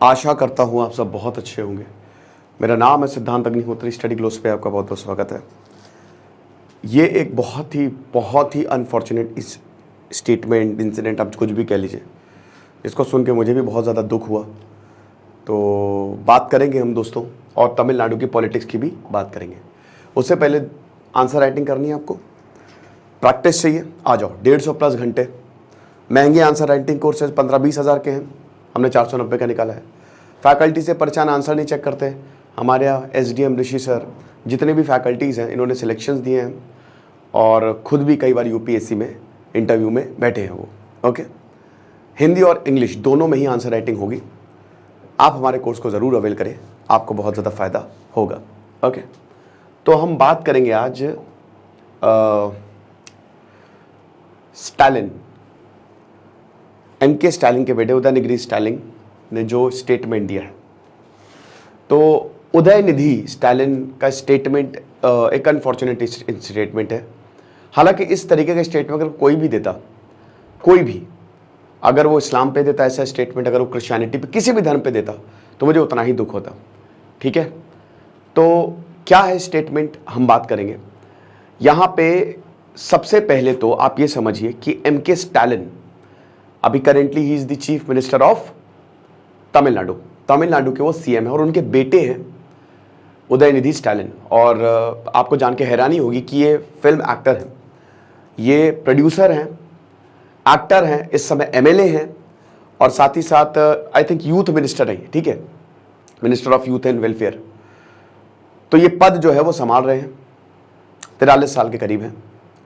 आशा करता हूँ आप सब बहुत अच्छे होंगे। मेरा नाम है सिद्धांत अग्निहोत्री, स्टडी ग्लोस पे आपका बहुत बहुत स्वागत है। ये एक बहुत ही अनफॉर्चुनेट इस स्टेटमेंट, इंसिडेंट, आप कुछ भी कह लीजिए, इसको सुन के मुझे भी बहुत ज़्यादा दुख हुआ। तो बात करेंगे हम दोस्तों, और तमिलनाडु की पॉलिटिक्स की भी बात करेंगे। उससे पहले आंसर राइटिंग करनी है आपको, प्रैक्टिस चाहिए, आ जाओ। 150+ घंटे महंगे आंसर राइटिंग कोर्सेज 15-20 हज़ार के हैं, हमने 490 का निकाला है। फैकल्टी से परेशान आंसर नहीं चेक करते। हमारे यहाँ SDM ऋषि सर, जितने भी फैकल्टीज़ हैं, इन्होंने सिलेक्शंस दिए हैं और ख़ुद भी कई बार UPSC में इंटरव्यू में बैठे हैं वो। ओके, हिंदी और इंग्लिश दोनों में ही आंसर राइटिंग होगी। आप हमारे कोर्स को ज़रूर अवेल करें, आपको बहुत ज़्यादा फ़ायदा होगा। ओके, तो हम बात करेंगे आज स्टालिन, MK स्टालिन के बेटे उदयनिधि स्टालिन ने जो स्टेटमेंट दिया है। तो उदयनिधि स्टालिन का स्टेटमेंट एक अनफॉर्चुनेट स्टेटमेंट है। हालांकि इस तरीके का स्टेटमेंट अगर कोई भी देता, कोई भी, अगर वो इस्लाम पे देता ऐसा स्टेटमेंट, अगर वो क्रिश्चियनिटी पे, किसी भी धर्म पे देता, तो मुझे उतना ही दुख होता। ठीक है, तो क्या है स्टेटमेंट, हम बात करेंगे यहाँ पे। सबसे पहले तो आप ये समझिए कि MK स्टालिन अभी currently he is the chief minister of Tamil Nadu. Tamil Nadu के वो CM है और उनके बेटे हैं उदयनिधि स्टालिन। और आपको जान के हैरानी होगी कि ये फिल्म एक्टर हैं, ये प्रोड्यूसर हैं, एक्टर हैं, इस समय MLA हैं और साथ ही साथ आई थिंक यूथ मिनिस्टर हैं। ठीक है, minister of youth and welfare. तो ये पद जो है वो संभाल रहे हैं। 43 साल के करीब हैं,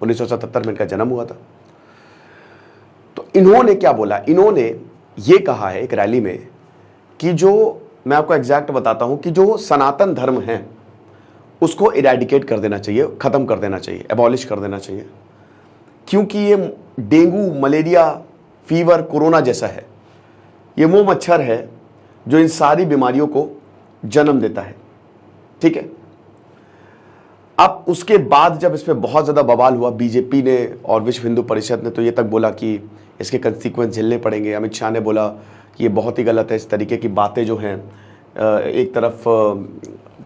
1977 में इनका जन्म हुआ था। तो इन्होंने क्या बोला, इन्होंने ये कहा है एक रैली में कि जो, मैं आपको एग्जैक्ट बताता हूं, कि जो सनातन धर्म है उसको इरेडिकेट कर देना चाहिए, खत्म कर देना चाहिए, एबॉलिश कर देना चाहिए, क्योंकि ये डेंगू, मलेरिया, फीवर, कोरोना जैसा है। ये वो मच्छर है जो इन सारी बीमारियों को जन्म देता है। ठीक है, अब उसके बाद जब इस पर बहुत ज़्यादा बवाल हुआ, बीजेपी ने और विश्व हिंदू परिषद ने तो ये तक बोला कि इसके कंसीक्वेंस झेलने पड़ेंगे। अमित शाह ने बोला कि ये बहुत ही गलत है, इस तरीके की बातें जो हैं। एक तरफ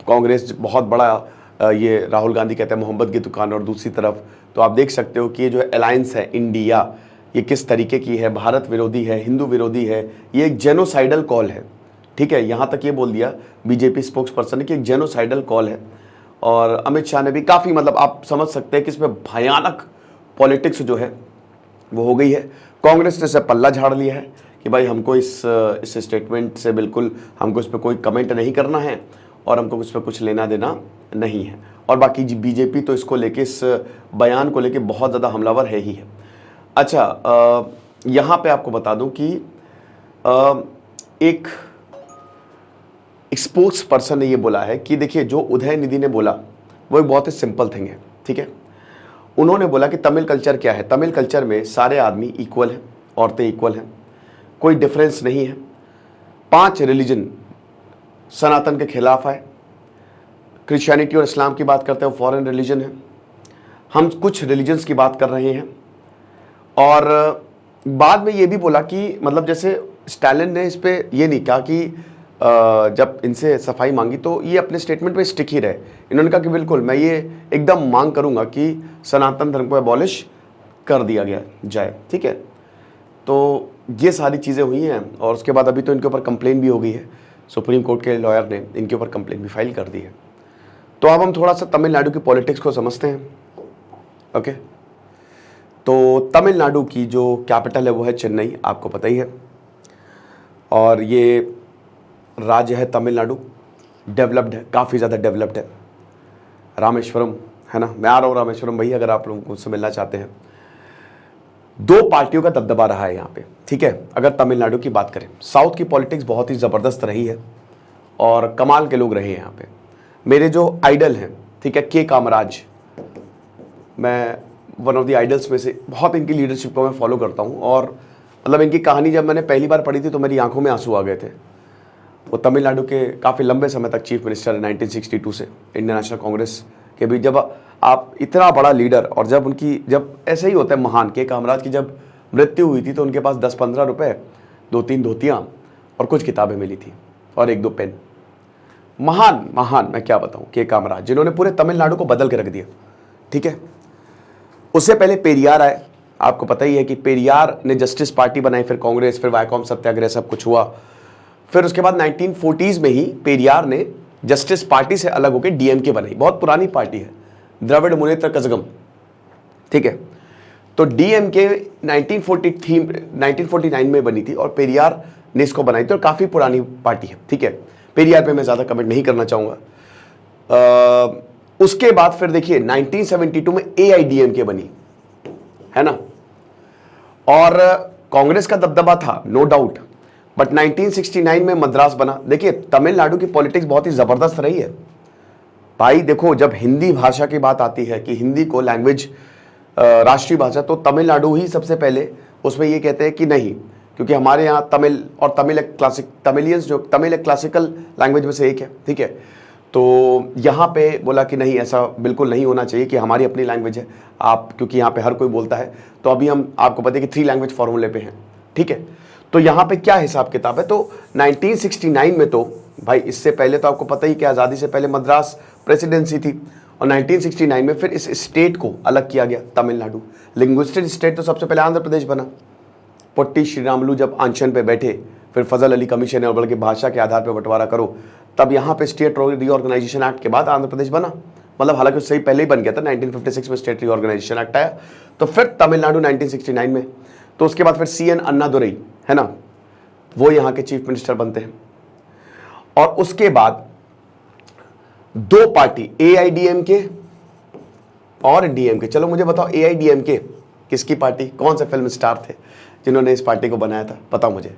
कांग्रेस बहुत बड़ा, ये राहुल गांधी कहते हैं मोहब्बत की दुकान, और दूसरी तरफ तो आप देख सकते हो कि ये जो अलायंस है इंडिया, ये किस तरीके की है, भारत विरोधी है, हिंदू विरोधी है, ये एक जेनोसाइडल कॉल है। ठीक है, यहाँ तक ये बोल दिया बीजेपी स्पोक्स पर्सन ने कि एक जेनोसाइडल कॉल है। और अमित शाह ने भी काफ़ी, मतलब आप समझ सकते हैं कि इसमें भयानक पॉलिटिक्स जो है वो हो गई है। कांग्रेस ने इसे पल्ला झाड़ लिया है कि भाई हमको इस स्टेटमेंट से बिल्कुल, हमको इस पर कोई कमेंट नहीं करना है और हमको इस पर कुछ लेना देना नहीं है। और बाकी बीजेपी तो इसको लेके, इस बयान को लेके बहुत ज़्यादा हमलावर है ही है। अच्छा, यहाँ पे आपको बता दूं कि एक स्पोक्स पर्सन ने ये बोला है कि देखिए, जो उदयनिधि ने बोला वो एक बहुत ही सिंपल थिंग है। ठीक है, उन्होंने बोला कि तमिल कल्चर क्या है, तमिल कल्चर में सारे आदमी इक्वल हैं, औरतें इक्वल हैं, कोई डिफरेंस नहीं है। 5 रिलीजन सनातन के खिलाफ है। क्रिश्चियनिटी और इस्लाम की बात करते हैं, फॉरेन रिलीजन है। हम कुछ रिलीजन्स की बात कर रहे हैं। और बाद में ये भी बोला कि, मतलब जैसे स्टालिन ने इस पर ये नहीं कहा कि जब इनसे सफाई मांगी तो ये अपने स्टेटमेंट पे स्टिक ही रहे। इन्होंने कहा कि बिल्कुल मैं ये एकदम मांग करूंगा कि सनातन धर्म को एबॉलिश कर दिया गया जाए। ठीक है, तो ये सारी चीज़ें हुई हैं। और उसके बाद अभी तो इनके ऊपर कंप्लेन भी हो गई है, सुप्रीम कोर्ट के लॉयर ने इनके ऊपर कंप्लेन भी फाइल कर दी है। तो अब हम थोड़ा सा तमिलनाडु की पॉलिटिक्स को समझते हैं। ओके, तो तमिलनाडु की जो कैपिटल है वो है चेन्नई, आपको पता ही है। और ये राज्य है तमिलनाडु, डेवलप्ड है, काफ़ी ज़्यादा डेवलप्ड है। रामेश्वरम है ना, मैं आ रहा हूँ रामेश्वरम भाई, अगर आप लोग मुझसे मिलना चाहते हैं। 2 पार्टियों का दबदबा रहा है यहाँ पे। ठीक है, अगर तमिलनाडु की बात करें, साउथ की पॉलिटिक्स बहुत ही ज़बरदस्त रही है और कमाल के लोग रहे हैं यहाँ पे। मेरे जो आइडल हैं, ठीक है, के कामराज, मैं वन ऑफ द आइडल्स में से, बहुत इनकी लीडरशिप को मैं फॉलो करता हूँ। और मतलब इनकी कहानी जब मैंने पहली बार पढ़ी थी तो मेरी आंखों में आंसू आ गए थे। वो तमिलनाडु के काफ़ी लंबे समय तक चीफ मिनिस्टर है, 1962 से इंडियन नेशनल कांग्रेस के भी। जब आप इतना बड़ा लीडर, और जब ऐसे ही होता है महान, के कामराज की जब मृत्यु हुई थी तो उनके पास 10-15 रुपए, 2-3 धोतियाँ और कुछ किताबें मिली थी और एक दो पेन। महान महान मैं क्या बताऊं, के कामराज, जिन्होंने पूरे तमिलनाडु को बदल के रख दिया। ठीक है, उससे पहले पेरियार आए, आपको पता ही है कि पेरियार ने जस्टिस पार्टी बनाई, फिर कांग्रेस, फिर वायकॉम सत्याग्रह, सब कुछ हुआ। फिर उसके बाद 1940s में ही पेरियार ने जस्टिस पार्टी से अलग होकर डीएमके बनाई, बहुत पुरानी पार्टी है, द्रविड़ मुनेत्र कजगम। ठीक है, तो डीएमके 1949 में बनी थी और पेरियार ने इसको बनाई थी और काफी पुरानी पार्टी है। ठीक है, पेरियार पे मैं ज्यादा कमेंट नहीं करना चाहूंगा। उसके बाद फिर देखिए 1972 में एआईडीएमके बनी, है ना, और कांग्रेस का दबदबा था नो डाउट, बट 1969 में मद्रास बना। देखिए तमिलनाडु की पॉलिटिक्स बहुत ही जबरदस्त रही है भाई। देखो जब हिंदी भाषा की बात आती है कि हिंदी को लैंग्वेज राष्ट्रीय भाषा, तो तमिलनाडु ही सबसे पहले उसमें ये कहते हैं कि नहीं, क्योंकि हमारे यहाँ तमिल और तमिल एक क्लासिकल लैंग्वेज में से एक है। ठीक है, तो यहाँ पे बोला कि नहीं, ऐसा बिल्कुल नहीं होना चाहिए कि हमारी अपनी लैंग्वेज है आप, क्योंकि यहाँ पे हर कोई बोलता है। तो अभी हम आपको पता है कि 3 लैंग्वेज फॉर्मूले पे हैं। ठीक है, तो यहाँ पे क्या हिसाब किताब है, तो 1969 में तो भाई, इससे पहले तो आपको पता ही कि आज़ादी से पहले मद्रास प्रेसिडेंसी थी, और 1969 में फिर इस स्टेट को अलग किया गया, तमिलनाडु। लिंग्विस्टिक स्टेट तो सबसे पहले आंध्र प्रदेश बना। पोट्टी श्रीरामुलू जब अनशन पे बैठे, फिर फजल अली कमीशन ने बोला कि भाषा के आधार पर बंटवारा करो, तब यहाँ पे स्टेट रीऑर्गेनाइजेशन एक्ट के बाद आंध्र प्रदेश बना। मतलब हालांकि उससे ही पहले ही बन गया था, 1956 में स्टेट रीऑर्गेनाइजेशन एक्ट आया, तो फिर तमिलनाडु 1969 में। तो उसके बाद फिर सीएन अन्नादुरई, है ना, वो यहाँ के चीफ मिनिस्टर बनते हैं। और उसके बाद 2 पार्टी, एआईडीएमके और डीएमके। चलो मुझे बताओ, एआईडीएमके किसकी पार्टी, कौन से फिल्म स्टार थे जिन्होंने इस पार्टी को बनाया था, बताओ मुझे,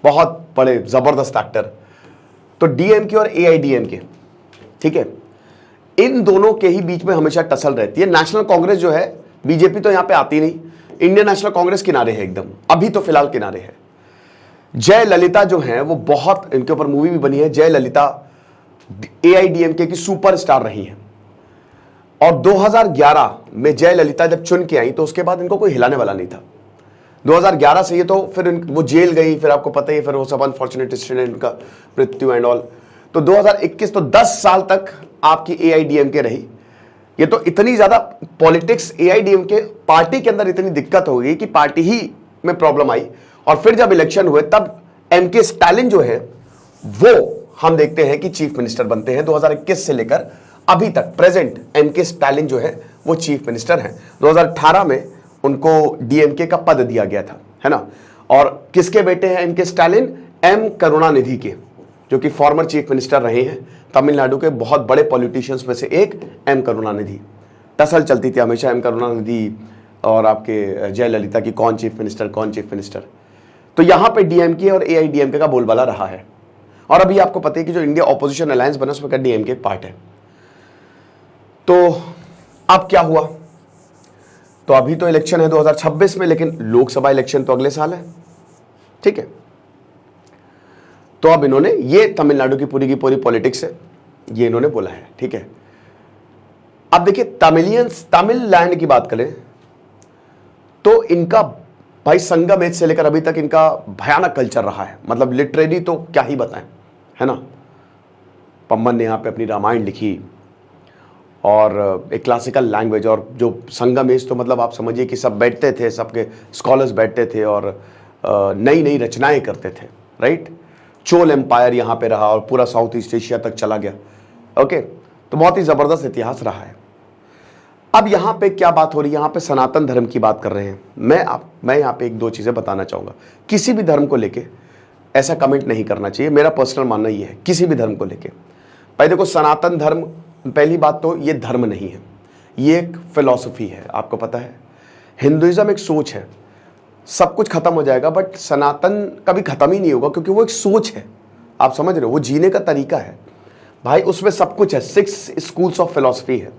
बहुत बड़े जबरदस्त एक्टर। तो डीएमके और एआईडीएमके, ठीक है, इन दोनों के ही बीच में हमेशा टसल रहती है। नेशनल कांग्रेस जो है, बीजेपी तो यहां पे आती नहीं, इंडियन नेशनल कांग्रेस किनारे है एकदम, अभी तो फिलहाल किनारे है। जयललिता जो है वो बहुत, इनके ऊपर मूवी भी बनी है, जयललिता एआईडीएमके की सुपरस्टार रही है। और 2011 में जयललिता जब चुन के आई तो उसके बाद इनको कोई हिलाने वाला नहीं था। 2011 से ये तो फिर वो जेल गई, फिर आपको पता ही, फिर वो सब अनफॉर्चुनेट इंसिडेंट, उनका मृत्यु एंड ऑल। तो 2021 तो 10 साल तक आपकी एआईडीएमके रही। ये तो इतनी ज्यादा पॉलिटिक्स एआईडीएमके पार्टी के अंदर इतनी दिक्कत हो गई कि पार्टी ही में प्रॉब्लम आई। और फिर जब इलेक्शन हुए तब एमके स्टालिन जो है वो हम देखते हैं कि चीफ मिनिस्टर बनते हैं। 2021 से लेकर अभी तक प्रेजेंट एमके स्टालिन जो है वो चीफ मिनिस्टर हैं। 2018 में उनको डीएमके का पद दिया गया था, है ना। और किसके बेटे हैं एमके स्टालिन, एम करुणानिधि के, जो कि फॉर्मर चीफ मिनिस्टर रहे हैं तमिलनाडु के बहुत बड़े पॉलिटिशियंस में से एक एम करुणानिधि। टसल चलती थी हमेशा एम करुणानिधि और आपके जयललिता की, कौन चीफ मिनिस्टर कौन चीफ मिनिस्टर। तो यहां पे डीएमके और एआईडीएमके का बोलबाला रहा है। और अभी आपको पता है कि जो इंडिया ऑपोजिशन अलायंस बना उसमें का डीएमके एक पार्ट है। तो अब क्या हुआ, तो अभी तो इलेक्शन है 2026 में, लेकिन लोकसभा इलेक्शन तो अगले साल है। ठीक है, तो अब इन्होंने, ये तमिलनाडु की पूरी पॉलिटिक्स है, ये इन्होंने बोला है। ठीक है, अब देखिए तमिलियंस, तमिल लैंड की बात करें तो इनका भाई संगम एज से लेकर अभी तक इनका भयानक कल्चर रहा है। मतलब लिटरेरी तो क्या ही बताएं, है ना। पम्बन ने यहाँ पे अपनी रामायण लिखी और एक क्लासिकल लैंग्वेज, और जो संगम एज तो मतलब आप समझिए कि सब बैठते थे, सबके स्कॉलर्स बैठते थे और नई नई रचनाएं करते थे, राइट। चोल एम्पायर यहाँ पे रहा और पूरा साउथ ईस्ट एशिया तक चला गया। ओके, तो बहुत ही जबरदस्त इतिहास रहा है। अब यहाँ पे क्या बात हो रही है, यहाँ पे सनातन धर्म की बात कर रहे हैं। मैं यहाँ पे 1-2 चीजें बताना चाहूंगा। किसी भी धर्म को लेके ऐसा कमेंट नहीं करना चाहिए, मेरा पर्सनल मानना ये है। किसी भी धर्म को लेके, भाई देखो, सनातन धर्म, पहली बात तो ये धर्म नहीं है, ये एक फिलॉसफी है। आपको पता है हिंदुइज्म एक सोच है, सब कुछ खत्म हो जाएगा, बट सनातन कभी खत्म ही नहीं होगा, क्योंकि वो एक सोच है। आप समझ रहे हो, वो जीने का तरीका है भाई, उसमें सब कुछ है। 6 स्कूल्स ऑफ फिलॉसफी है,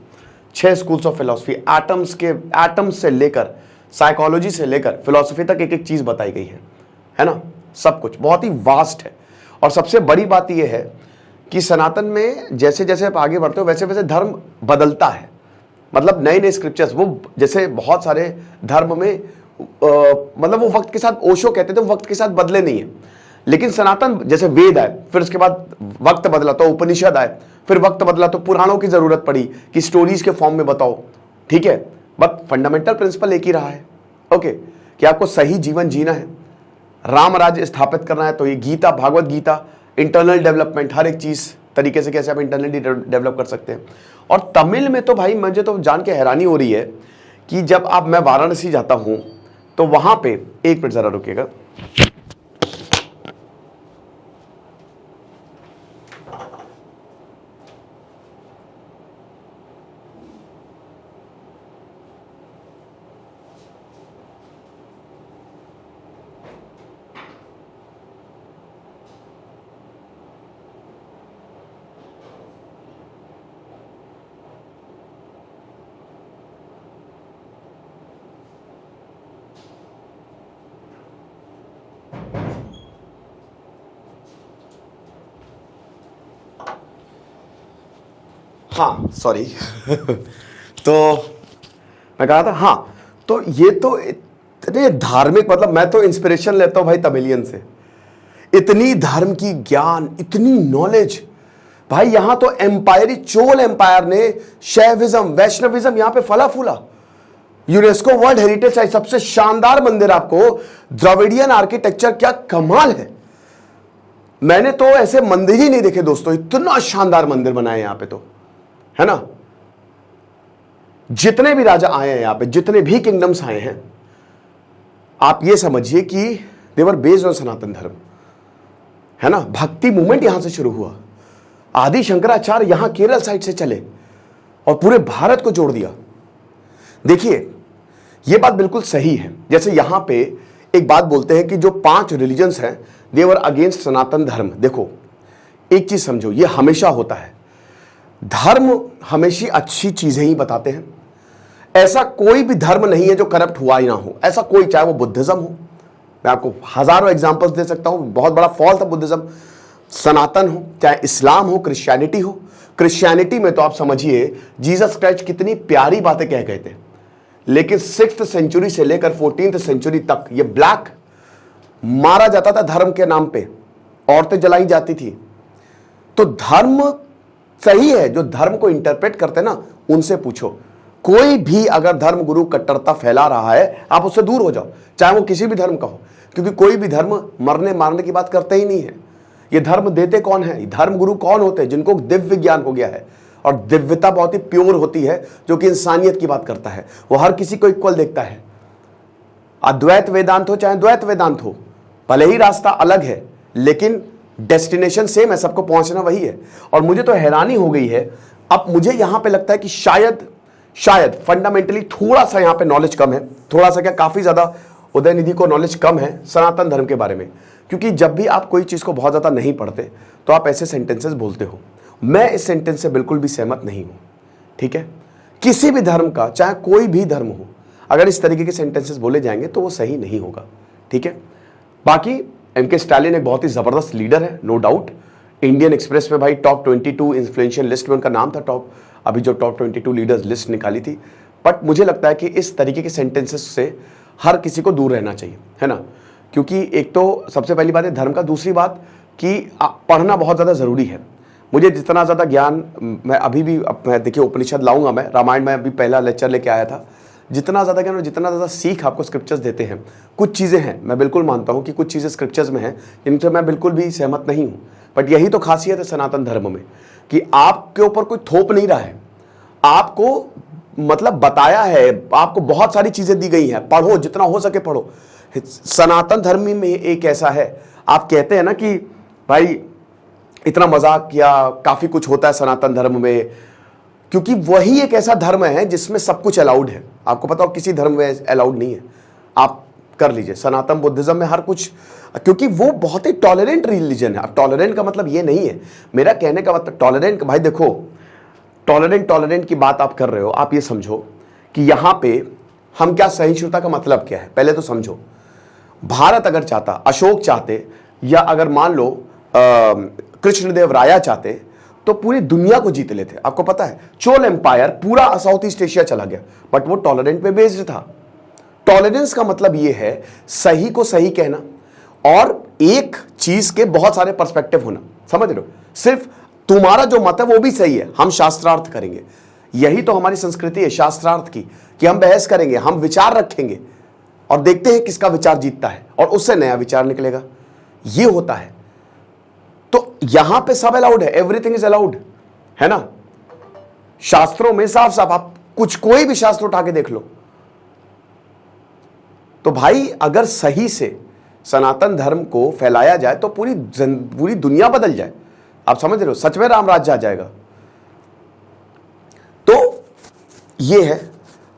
6 स्कूल्स ऑफ फिलॉसफी, एटम्स से लेकर साइकोलॉजी से लेकर फिलॉसफी तक एक एक चीज बताई गई है ना। सब कुछ बहुत ही वास्ट है। और सबसे बड़ी बात यह है कि सनातन में जैसे जैसे आप आगे बढ़ते हो वैसे वैसे धर्म बदलता है। मतलब नए नए स्क्रिप्चर्स, वो जैसे बहुत सारे धर्म में मतलब वो वक्त के साथ, ओशो कहते थे, वो वक्त के साथ बदले नहीं है, लेकिन सनातन जैसे वेद आए, फिर उसके बाद वक्त बदला तो उपनिषद आए, फिर वक्त बदला तो पुराणों की जरूरत पड़ी कि स्टोरीज के फॉर्म में बताओ, ठीक है, बट फंडामेंटल प्रिंसिपल एक ही रहा है, ओके, कि आपको सही जीवन जीना है, राम राज्य स्थापित करना है, तो ये गीता, भागवत गीता, इंटरनल डेवलपमेंट, हर एक चीज तरीके से कैसे आप इंटरनली डेवलप कर सकते हैं। और तमिल में तो भाई मुझे तो जान के हैरानी हो रही है कि जब आप, मैं वाराणसी जाता हूं तो वहां पे, एक मिनट जरा रुकिएगा, हाँ सॉरी तो मैं कहा था, हाँ, तो ये तो इतने धार्मिक, मतलब मैं तो इंस्पिरेशन लेता हूं भाई तमिलियन से, इतनी धर्म की ज्ञान, इतनी नॉलेज भाई। यहां तो एम्पायर, चोल एम्पायर ने शैविज्म, वैष्णविज्म यहां पे फला फूला, यूनेस्को वर्ल्ड हेरिटेज साइट, सबसे शानदार मंदिर आपको, द्रविडियन आर्किटेक्चर, क्या कमाल है। मैंने तो ऐसे मंदिर ही नहीं देखे दोस्तों, इतना शानदार मंदिर बनाए यहां पे तो, है ना। जितने भी राजा आए हैं यहां पे, जितने भी किंगडम्स आए हैं, आप ये समझिए कि दे वर बेस्ड ऑन सनातन धर्म, है ना। भक्ति मूवमेंट यहां से शुरू हुआ, आदि शंकराचार्य यहां केरल साइड से चले और पूरे भारत को जोड़ दिया। देखिए ये बात बिल्कुल सही है, जैसे यहां पे एक बात बोलते हैं कि जो 5 रिलीजन्स हैं दे वर अगेंस्ट सनातन धर्म। देखो एक चीज समझो, ये हमेशा होता है, धर्म हमेशा अच्छी चीजें ही बताते हैं। ऐसा कोई भी धर्म नहीं है जो करप्ट हुआ ही ना हो, ऐसा कोई, चाहे वो बुद्धिज्म हो, मैं आपको हजारों एग्जांपल्स दे सकता हूं, बहुत बड़ा फॉल्ट था बुद्धिज्म, सनातन हो, चाहे इस्लाम हो, क्रिश्चियनिटी हो। क्रिश्चियनिटी में तो आप समझिए जीसस क्राइस्ट कितनी प्यारी बातें कह गए थे, लेकिन 6th सेंचुरी से लेकर 14th सेंचुरी तक ये ब्लैक मारा जाता था धर्म के नाम पे, औरतें जलाई जाती थी। तो धर्म सही है, जो धर्म को इंटरप्रेट करते ना उनसे पूछो। कोई भी अगर धर्म गुरु कट्टरता फैला रहा है, आप उससे दूर हो जाओ, चाहे वो किसी भी धर्म का हो, क्योंकि कोई भी धर्म मरने मारने की बात करते ही नहीं है। ये धर्म देते कौन है, धर्म गुरु कौन होते हैं, जिनको दिव्य ज्ञान हो गया है, और दिव्यता बहुत ही प्योर होती है, जो कि इंसानियत की बात करता है, वो हर किसी को इक्वल देखता है। अद्वैत वेदांत हो चाहे द्वैत वेदांत हो, भले ही रास्ता अलग है लेकिन डेस्टिनेशन सेम है, सबको पहुंचना वही है। और मुझे तो हैरानी हो गई है, अब मुझे यहां पे लगता है कि शायद फंडामेंटली थोड़ा सा यहां पे नॉलेज कम है, थोड़ा सा क्या, काफी ज्यादा उदयनिधि को नॉलेज कम है सनातन धर्म के बारे में, क्योंकि जब भी आप कोई चीज को बहुत ज्यादा नहीं पढ़ते तो आप ऐसे सेंटेंसेस बोलते हो। मैं इस सेंटेंस से बिल्कुल भी सहमत नहीं हूं, ठीक है। किसी भी धर्म का, चाहे कोई भी धर्म हो, अगर इस तरीके के सेंटेंसेस बोले जाएंगे तो वो सही नहीं होगा, ठीक है। बाकी एमके स्टालिन एक बहुत ही जबरदस्त लीडर है, नो डाउट। इंडियन एक्सप्रेस में भाई टॉप 22 इन्फ्लुएंशियल लिस्ट में उनका नाम था, टॉप, अभी जो टॉप 22 लीडर्स लिस्ट निकाली थी। बट मुझे लगता है कि इस तरीके के सेंटेंसेस से हर किसी को दूर रहना चाहिए, है ना, क्योंकि एक तो सबसे पहली बात है धर्म का, दूसरी बात कि पढ़ना बहुत ज़्यादा ज़रूरी है। मुझे जितना ज़्यादा ज्ञान, मैं अभी भी, मैं देखिए उपनिषद लाऊंगा, मैं रामायण में अभी पहला लेक्चर लेके आया था, जितना ज़्यादा ज्ञान और जितना ज़्यादा सीख आपको स्क्रिप्चर्स देते हैं। कुछ चीज़ें हैं, मैं बिल्कुल मानता हूँ कि कुछ चीज़ें स्क्रिप्चर्स में हैं जिनसे मैं बिल्कुल भी सहमत नहीं हूँ, बट यही तो खासियत है सनातन धर्म में कि आपके ऊपर कोई थोप नहीं रहा है, आपको मतलब बताया है, आपको बहुत सारी चीज़ें दी गई हैं, पढ़ो, जितना हो सके पढ़ो। सनातन धर्म में एक ऐसा है, आप कहते हैं ना कि भाई इतना मजाक किया, काफ़ी कुछ होता है सनातन धर्म में, क्योंकि वही एक ऐसा धर्म है जिसमें सब कुछ अलाउड है। आपको पता हो किसी धर्म में अलाउड नहीं है, आप कर लीजिए। सनातन बुद्धिज्म में हर कुछ, क्योंकि वो बहुत ही टॉलरेंट रिलीजन है। अब टॉलरेंट का मतलब ये नहीं है, मेरा कहने का मतलब टॉलरेंट, भाई देखो टॉलरेंट की बात आप कर रहे हो, आप ये समझो कि यहां पे हम क्या, सहिष्णुता का मतलब क्या है, पहले तो समझो। भारत अगर चाहता, अशोक चाहते, या अगर मान लो कृष्णदेव राया चाहते, तो पूरी दुनिया को जीत लेते। आपको पता है चोल एम्पायर पूरा साउथ ईस्ट एशिया चला गया, बट वो टॉलरेंट पे बेस्ड था। टॉलरेंस का मतलब ये है सही को सही कहना, और एक चीज चीज के बहुत सारे पर्सपेक्टिव होना, समझ रहे हो? सिर्फ तुम्हारा जो मत है वो भी सही है, हम शास्त्रार्थ करेंगे। यही तो हमारी संस्कृति है शास्त्रार्थ की, कि हम बहस करेंगे, हम विचार रखेंगे और देखते हैं किसका विचार जीतता है और उससे नया विचार निकलेगा। ये होता है। तो यहां पे सब अलाउड है, एवरीथिंग इज अलाउड, है ना? शास्त्रों में साफ साफ आप कोई भी शास्त्र उठा के देख लो। तो भाई अगर सही से सनातन धर्म को फैलाया जाए तो पूरी दुनिया बदल जाए। आप समझ रहे हो? सच में राम राज्य आ जाएगा। तो ये है।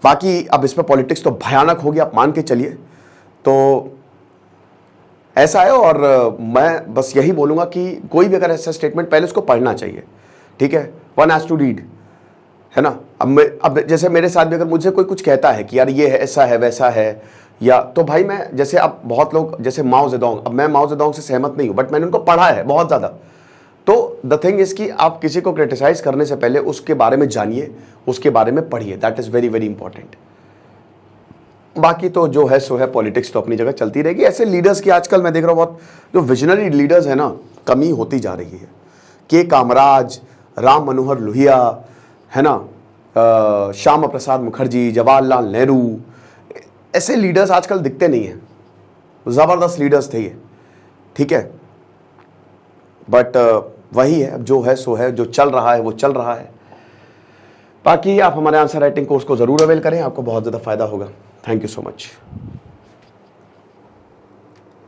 बाकी अब इसमें पॉलिटिक्स तो भयानक होगी, आप मान के चलिए। तो ऐसा है। और मैं बस यही बोलूंगा कि कोई भी अगर ऐसा स्टेटमेंट, पहले उसको पढ़ना चाहिए, ठीक है? वन हैज टू रीड, है ना? अब जैसे मेरे साथ भी अगर मुझे कोई कुछ कहता है कि यार ये है, ऐसा है, वैसा है, या तो भाई मैं, जैसे अब बहुत लोग, जैसे माओ जेडोंग, अब मैं माओ जेडोंग से सहमत नहीं हूं, बट मैंने उनको पढ़ा है बहुत ज़्यादा। तो द थिंग इज कि आप किसी को क्रिटिसाइज करने से पहले उसके बारे में जानिए, उसके बारे में पढ़िए। That is very very important. बाकी तो जो है सो है, पॉलिटिक्स तो अपनी जगह चलती रहेगी। ऐसे लीडर्स की आजकल मैं देख रहा हूँ बहुत, जो विजनरी लीडर्स है ना, कमी होती जा रही है। के कामराज, राम मनोहर लोहिया, है ना, श्यामा प्रसाद मुखर्जी, जवाहरलाल नेहरू, ऐसे लीडर्स आजकल दिखते नहीं हैं। ज़बरदस्त लीडर्स थे ये, ठीक है? बट वही है, जो है सो है, जो चल रहा है वो चल रहा है। बाकी आप हमारे आंसर राइटिंग कोर्स को ज़रूर अवेल करें, आपको बहुत ज़्यादा फायदा होगा। Thank you so much.